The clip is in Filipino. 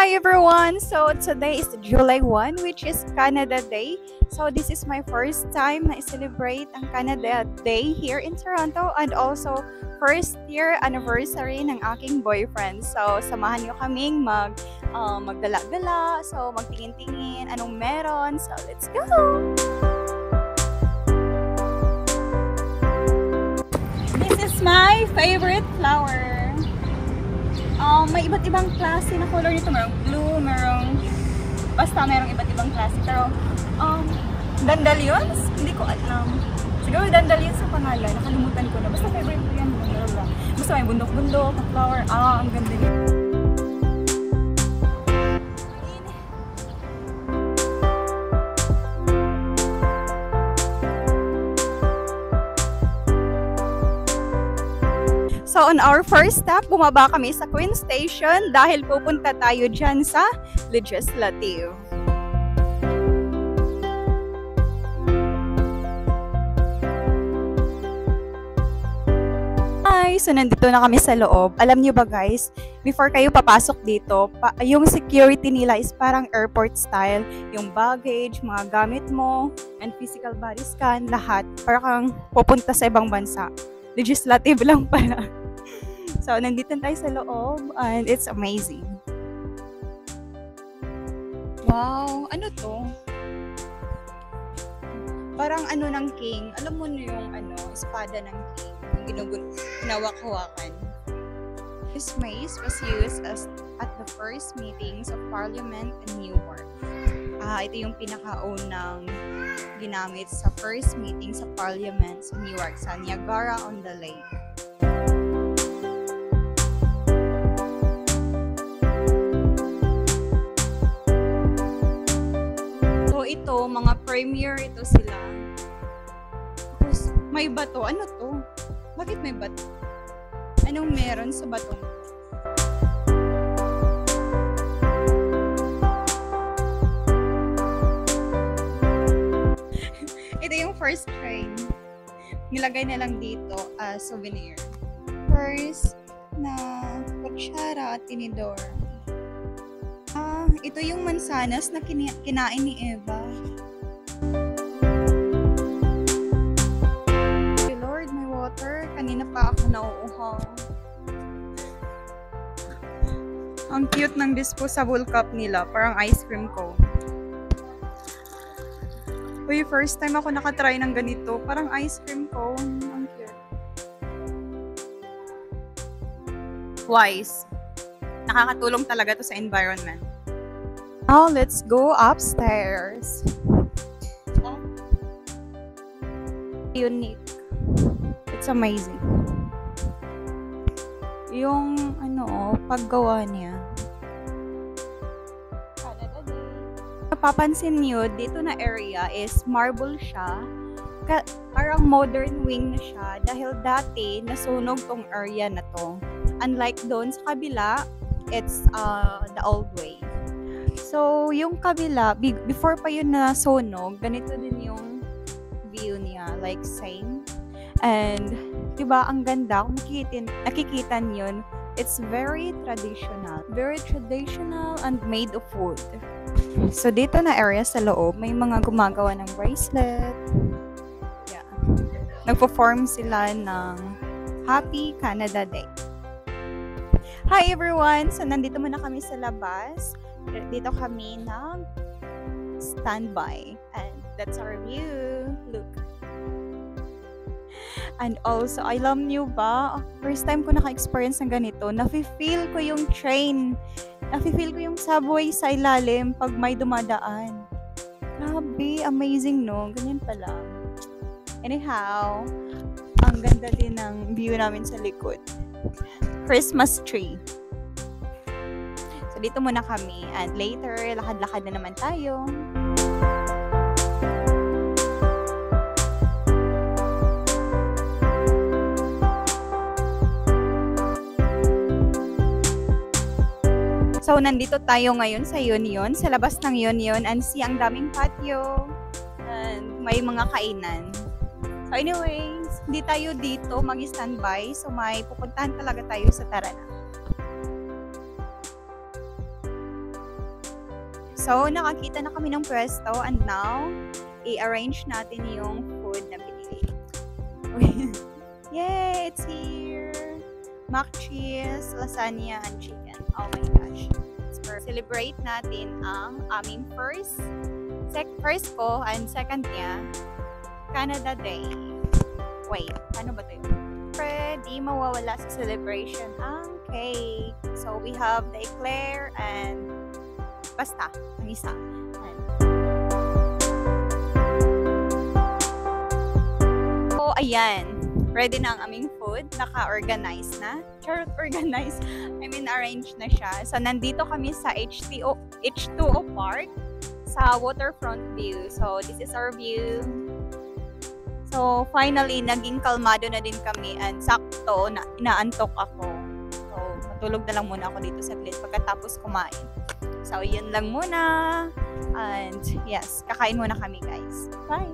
Hi everyone! So today is July 1, which is Canada Day. So this is my first time na i-celebrate ang Canada Day here in Toronto and also first year anniversary ng aking boyfriend. So samahan niyo kaming magdala-gala, so magtingin-tingin anong meron. So let's go! This is my favorite flower. May iba't ibang klase na color nito. Merong blue, basta merong iba't ibang klase. Pero, dandelions? Hindi ko alam. Siguro dandelions sa pangalan. Nakalimutan ko na. Basta favorite ko yan. Basta may bundok-bundok, flower. Ang ganda nito. So on our first stop, bumaba kami sa Queen Station dahil pupunta tayo dyan sa Legislative. Hi! So nandito na kami sa loob. Alam niyo ba guys, before kayo papasok dito, yung security nila is parang airport style. Yung baggage, mga gamit mo, and physical body scan, lahat. Parang pupunta sa ibang bansa. Legislative lang pala. So, nandito tayo sa loob and it's amazing. Wow! Ano to? Parang ano ng king. Alam mo na yung espada ng king. Yung hinawak-hawakan. This mace was used at the first meetings of Parliament in Newark. Ito yung pinakaunang ginamit sa first meeting sa Parliament sa Newark, sa Niagara-on-the-Lake. Ito, mga premier ito sila. Tapos, may bato. Ano to? Bakit may bato? Anong meron sa bato? Ito yung first train. Nilagay na lang dito as souvenir. First na kutsara at tinidor. Ito yung mansanas na kinain ni Eva. Okay, Lord, may water. Kanina pa ako nauuhaw. Ang cute ng disposable cup nila. Parang ice cream cone. Uy, first time ako nakatry ng ganito. Parang ice cream cone. Ang cute. Wise. Nakakatulong talaga to sa environment. Now, let's go upstairs. Unique. It's amazing. Yung, paggawa niya. Napapansin niyo, dito na area is marble siya. Parang modern wing na siya dahil dati nasunog tong area na to. Unlike doon sa kabila, it's the old way. So, yung kabila, before pa yun nasunog, ganito din yung view niya. Like, same. And, diba, ang ganda. Kung nakikita niyo, it's very traditional. Very traditional and made of wood. So, dito na area sa loob, may mga gumagawa ng bracelet. Yeah. Nagpo-form sila ng Happy Canada Day. Hi everyone! So, nandito muna kami sa labas. Dito kami standby. And that's our view. Look. And also, alam niyo ba, first time ko naka-experience ng ganito, nafe-feel ko yung train. Nafe-feel ko yung subway sa ilalim pag may dumadaan. Grabe, amazing no? Ganyan pala. Anyhow, ang ganda din ng view namin sa likod. Christmas tree. So, dito muna kami. And later, lakad-lakad na naman tayo. So, nandito tayo ngayon sa Union, sa labas ng Union. And see, ang daming patio. And may mga kainan. So, anyways, hindi tayo dito mag-standby. So, may pupuntahan talaga tayo sa Tarana. So, nakakita na kami ng pwesto and now, i-arrange natin yung food na binili. Yay! It's here! Mac cheese, lasagna, and chicken. Oh my gosh. Celebrate natin ang aming first ko and second niya, Canada Day. Wait, ano ba ito yun? Di mawawala sa celebration ang cake. So, we have the eclair and basta, ang isa. So, ayan. Ready na ang aming food. Naka-organize na. Organize. I mean, arrange na siya. So, nandito kami sa H2O Park sa waterfront view. So, this is our view. So, finally, naging kalmado na din kami and sakto na inaantok ako. So, matulog na lang muna ako dito saglit pagkatapos kumain. So, yun lang muna. And, yes, kakain muna kami, guys. Bye!